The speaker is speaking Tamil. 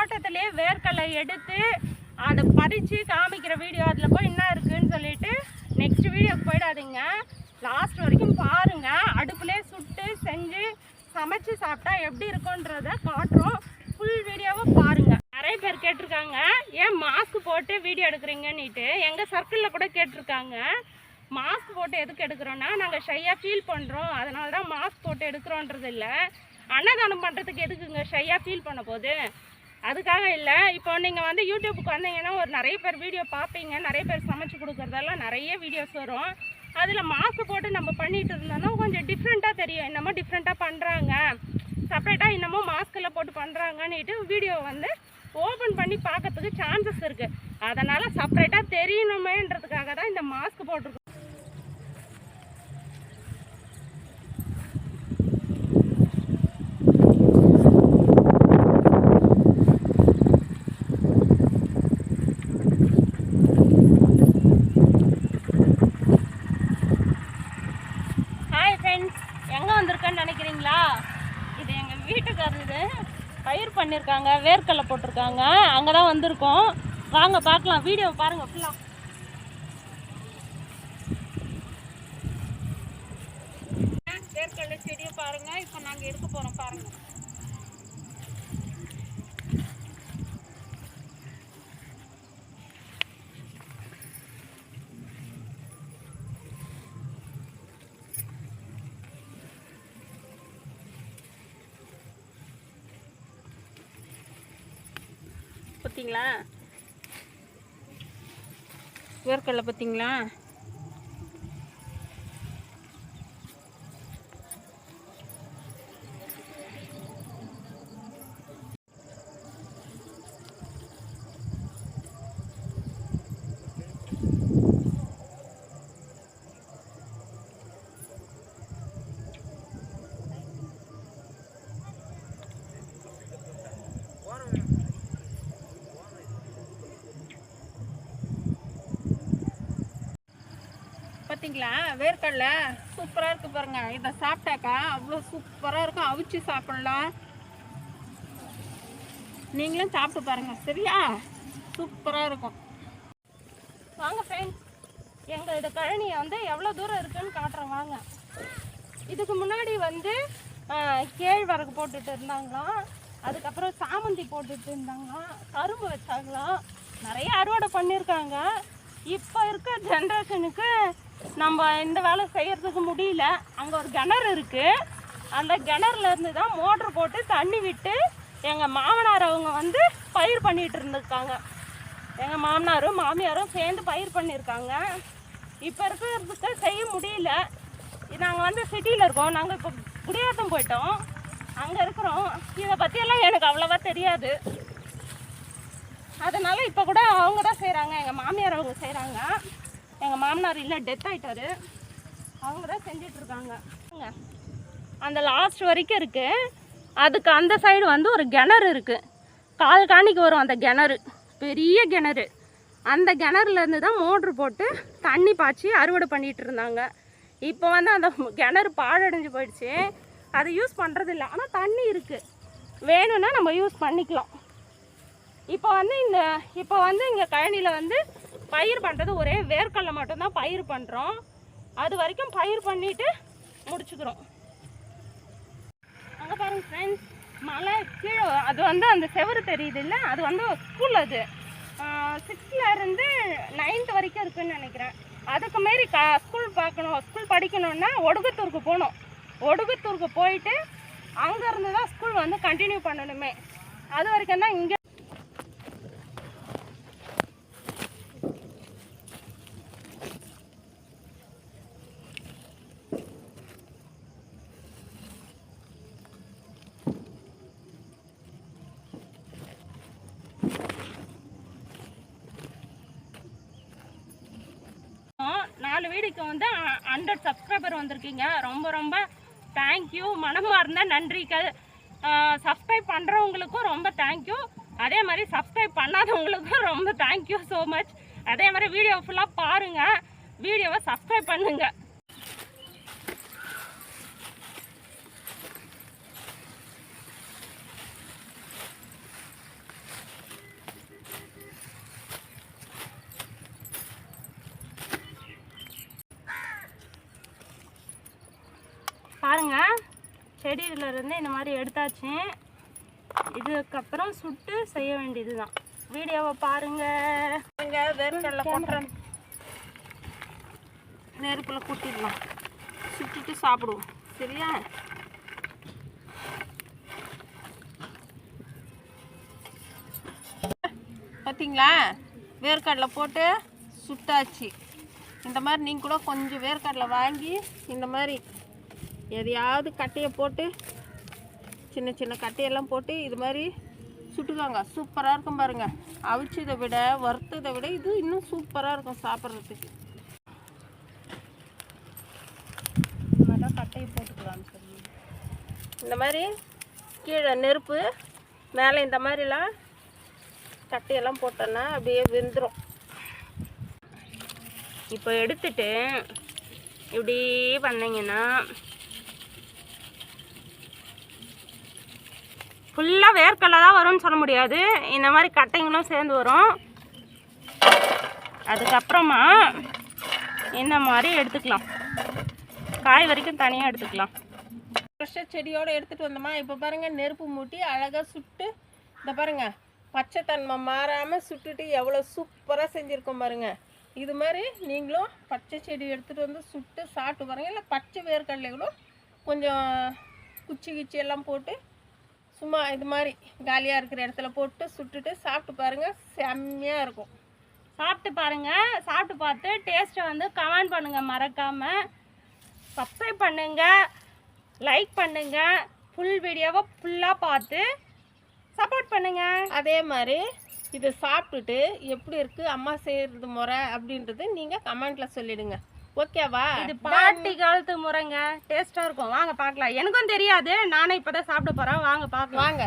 தோட்டத்திலே வேர்க்கடலை எடுத்து அதை பறித்து காமிக்கிற வீடியோ. அதில் போய் என்ன இருக்குதுன்னு சொல்லிட்டு நெக்ஸ்ட் வீடியோக்கு போயிடாதீங்க, லாஸ்ட் வரைக்கும் பாருங்கள். அடுப்புலேயே சுட்டு செஞ்சு சமைச்சு சாப்பிட்டா எப்படி இருக்குன்றத காட்டுறோம். ஃபுல் வீடியோவை பாருங்கள். நிறைய பேர் கேட்டிருக்காங்க, ஏன் மாஸ்க் போட்டு வீடியோ எடுக்கிறீங்கன்னுட்டு. எங்கள் சர்க்கிளில் கூட கேட்டிருக்காங்க, மாஸ்க் போட்டு எதுக்கு எடுக்கிறோன்னா நாங்கள் ஷையாக ஃபீல் பண்ணுறோம், அதனால தான் மாஸ்க் போட்டு எடுக்கிறோன்றது இல்லை. அன்னதானம் பண்ணுறதுக்கு எதுக்குங்க ஷையாக ஃபீல் பண்ண போது, அதுக்காக இல்லை. இப்போ நீங்கள் வந்து யூடியூப்புக்கு வந்தீங்கன்னா ஒரு நிறைய பேர் வீடியோ பார்ப்பீங்க, நிறைய பேர் சமைச்சு கொடுக்குறதெல்லாம் நிறைய வீடியோஸ் வரும். அதில் மாஸ்க் போட்டு நம்ம பண்ணிகிட்டு இருந்தோம்னா கொஞ்சம் டிஃப்ரெண்ட்டாக தெரியும், என்னமோ டிஃப்ரெண்ட்டாக பண்ணுறாங்க, செப்பரேட்டாக இன்னமும் மாஸ்கில் போட்டு பண்ணுறாங்கன்னுட்டு வீடியோ வந்து ஓப்பன் பண்ணி பார்க்கறதுக்கு சான்சஸ் இருக்குது. அதனால் செப்பரேட்டாக தெரியணுமேன்றதுக்காக தான் இந்த மாஸ்க் போட்டிருக்கோம். ஹாய் ஃப்ரெண்ட்ஸ், எங்கே வந்திருக்கேன்னு நினைக்கிறீங்களா? இது எங்கள் வீட்டுக்காரரு பயிர் பண்ணியிருக்காங்க, வேர்க்கடலை போட்டிருக்காங்க, அங்கே தான் வந்திருக்கோம். வாங்க பார்க்கலாம், வீடியோ பாருங்கள் ஃபுல்லாக. வேர்க்கடலை செடியை பாருங்கள், இப்போ நாங்கள் எடுக்க போகிறோம் பாருங்கள். பார்த்தீங்களா வேர்க்கடலை பார்த்தீங்களா? பார்த்தீங்களா வேர்க்கடலை சூப்பராக இருக்குது பாருங்கள். இதை சாப்பிட்டாக்கா அவ்வளோ சூப்பராக இருக்கும், அவிச்சு சாப்பிட்லாம். நீங்களும் சாப்பிட்டு பாருங்கள், சரியா? சூப்பராக இருக்கும். வாங்க ஃப்ரெண்ட்ஸ், எங்கள் இது கழனியை வந்து எவ்வளோ தூரம் இருக்குதுன்னு காட்டுறேன் வாங்க. இதுக்கு முன்னாடி வந்து கேழ்வரகு போட்டுட்டு இருந்தாங்களாம், அதுக்கப்புறம் சாமந்தி போட்டுட்டு இருந்தாங்களாம், கரும்பு வச்சாங்களாம், நிறைய அறுவடை பண்ணியிருக்காங்க. இப்போ இருக்க ஜென்ரேஷனுக்கு நம்ம இந்த வேலை செய்கிறதுக்கு முடியல. அங்கே ஒரு கிணறு இருக்குது, அந்த கிணறுலேருந்து தான் மோட்ரு போட்டு தண்ணி விட்டு எங்கள் மாமனார் அவங்க வந்து பயிர் பண்ணிகிட்டு இருந்திருக்காங்க. எங்கள் மாமனாரும் மாமியாரும் சேர்ந்து பயிர் பண்ணியிருக்காங்க. இப்போ இருக்கிறதுக்கு செய்ய முடியல. நாங்கள் வந்து சிட்டியில் இருக்கோம், நாங்கள் இப்போ குடியாத்தம் போயிட்டோம், அங்கே இருக்கிறோம். இதை பற்றியெல்லாம் எனக்கு அவ்வளோவா தெரியாது. அதனால் இப்போ கூட அவங்க தான் செய்கிறாங்க, எங்கள் மாமியார் அவங்க செய்கிறாங்க. எங்கள் மாமனார் இல்லை, டெத் ஆகிட்டாரு, அவங்க தான் செஞ்சிட்ருக்காங்க. அந்த லாஸ்ட் வரைக்கும் இருக்குது. அதுக்கு அந்த சைடு வந்து ஒரு கிணறு இருக்குது, கால் காணிக்கு வரும் அந்த கிணறு, பெரிய கிணறு. அந்த கிணறுலேருந்து தான் மோட்ரு போட்டு தண்ணி பாய்ச்சி அறுவடை பண்ணிகிட்டு இருந்தாங்க. இப்போ வந்து அந்த கிணறு பாழடைஞ்சு போயிடுச்சு, அதை யூஸ் பண்ணுறதில்ல. ஆனால் தண்ணி இருக்குது, வேணும்னா நம்ம யூஸ் பண்ணிக்கலாம். இப்போ வந்து இங்கே கழனியில் வந்து பயிர் பண்ணுறது ஒரே வேர்க்கடலை மட்டும்தான் பயிர் பண்ணுறோம். அது வரைக்கும் பயிர் பண்ணிவிட்டு முடிச்சுக்கிறோம். அங்கே பாருங்கள் ஃப்ரெண்ட்ஸ், மலை கீழே அது வந்து அந்த செவரு தெரியுது இல்லை, அது வந்து ஸ்கூல். அது 6th-லேருந்து 9th வரைக்கும் இருக்குதுன்னு நினைக்கிறேன். அதுக்கு மாரி ஸ்கூல் படிக்கணுன்னா ஒடுகுத்தூருக்கு போகணும். ஒடுகுத்தூருக்கு போயிட்டு அங்கேருந்து தான் ஸ்கூல் வந்து கண்டினியூ பண்ணணுமே. அது வரைக்கும் தான் இங்கே. வீடியோக்கு வந்து 100 சப்ஸ்கிரைபர் வந்திருக்கீங்க. ரொம்ப ரொம்ப தேங்க்யூ, மனமார்ந்த நன்றிகள். சப்ஸ்கிரைப் பண்ணுறவங்களுக்கும் ரொம்ப தேங்க்யூ, அதே மாதிரி சப்ஸ்கிரைப் பண்ணாதவங்களுக்கும் ரொம்ப தேங்க்யூ ஸோ மச். அதே மாதிரி வீடியோ ஃபுல்லாக பாருங்கள், வீடியோவை சப்ஸ்கிரைப் பண்ணுங்கள். செடியில இருந்து இந்த மாதிரி எடுத்தாச்சு. இதுக்கப்புறம் சுட்டு செய்ய வேண்டியதுதான். வீடியோவை பாருங்க. வேர்க்கடலை கொட்டுறேன், நெருப்பில் கூட்டிடலாம், சுட்டுட்டு சாப்பிடுவோம். சரியா? பார்த்தீங்களா, வேர்க்கடலை போட்டு சுட்டாச்சு. இந்த மாதிரி நீங்கள் கூட கொஞ்சம் வேர்க்கடலை வாங்கி இந்த மாதிரி எதையாவது கட்டையை போட்டு சின்ன சின்ன கட்டையெல்லாம் போட்டு இது மாதிரி சுட்டுக்காங்க. சூப்பராக இருக்கும் பாருங்கள். அவிச்சதை விட வறுத்ததை விட இது இன்னும் சூப்பராக இருக்கும் சாப்பிட்றதுக்கு. கட்டையை போட்டுக்கலாம்னு சொல்லி இந்த மாதிரி கீழே நெருப்பு மேலே இந்த மாதிரிலாம் கட்டையெல்லாம் போட்டோன்னா அப்படியே வெந்துடும். இப்போ எடுத்துட்டு இப்படி பண்ணிங்கன்னா ஃபுல்லாக வேர்க்கடலை தான் வரும்னு சொல்ல முடியாது, இந்த மாதிரி கட்டைங்களும் சேர்ந்து வரும். அதுக்கப்புறமா இந்த மாதிரி எடுத்துக்கலாம், காய் வரைக்கும் தனியாக எடுத்துக்கலாம். ஃப்ரெஷ்ஷாக செடியோடு எடுத்துகிட்டு வந்தோமா. இப்போ பாருங்கள், நெருப்பு மூட்டி அழகாக சுட்டு இந்த பாருங்கள் பச்சை தன்மை மாறாமல் சுட்டுட்டு எவ்வளோ சூப்பராக செஞ்சுருக்கோம் பாருங்கள். இது மாதிரி நீங்களும் பச்சை செடி எடுத்துகிட்டு வந்து சுட்டு சாப்பிட்டு பாருங்கள். இல்லை பச்சை வேர்க்கடலைகளும் கொஞ்சம் குச்சி எல்லாம் போட்டு சும்மா இது மாதிரி காலியாக இருக்கிற இடத்துல போட்டு சுட்டுட்டு சாப்பிட்டு பாருங்கள். செம்மையாக இருக்கும். சாப்பிட்டு பாருங்கள். சாப்பிட்டு பார்த்து டேஸ்ட்டை வந்து கமெண்ட் பண்ணுங்கள். மறக்காமல் சப்ஸ்கிரைப் பண்ணுங்கள், லைக் பண்ணுங்கள், ஃபுல் வீடியோவை ஃபுல்லாக பார்த்து சப்போர்ட் பண்ணுங்கள். அதே மாதிரி இதை சாப்பிட்டுட்டு எப்படி இருக்குது அம்மா செய்கிறது முறை அப்படின்றது நீங்கள் கமெண்ட்டில் சொல்லிவிடுங்க. ஓகேவா? இது பாட்டி காலத்து முறைங்க, டேஸ்ட்டாக இருக்கும். வாங்க பார்க்கலாம். எனக்கும் தெரியாது, நானே இப்போ தான் சாப்பிட போகிறேன். வாங்க பார்க்கலாம். வாங்க.